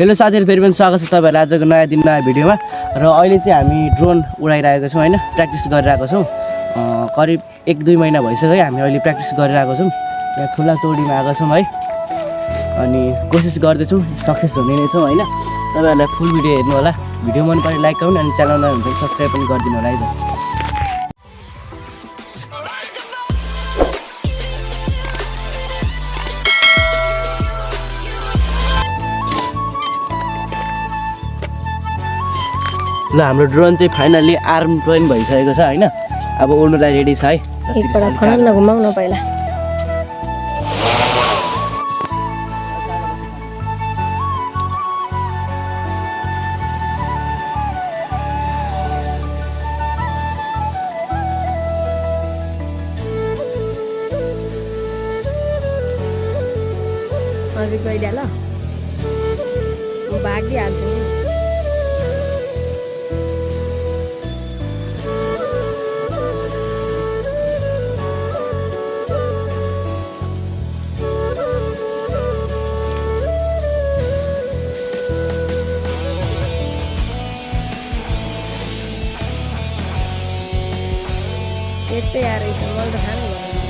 Hello साथीहरु, फेरि पनि स्वागत छ तपाईहरुलाई आजको नयाँ दिन नयाँ भिडियोमा। र अहिले चाहिँ हामी ड्रोन उडाइरहेको छौं हैन, प्र्याक्टिस गरिरहेको छौं। करिब 1-2 महिना भइसक्यो हामी अहिले प्र्याक्टिस गरिरहेको छौं। यहाँ खुला चौडीमा आएको छौं है, अनि कोसिस गर्दै छौं सक्सेस हुने नै छौं हैन। तपाईहरुलाई फुल भिडियो हेर्नु होला। भिडियो मन परे लाइक गर्नु अनि च्यानल नयाँ हुन्छ सब्स्क्राइब पनि गरिदिनु होला है त। ल हाम्रो ड्रोन चाहिँ फाइनली आर्म पनि भइसकेको छ हैन। अब उड्नुलाई रेडी छ है। एकपल्ट फनन घुमाउन पहिला। अझै गइदिया ल, म भागिहाल्छु नि। यस्तै आएर मलाई त थाहा नै भएन।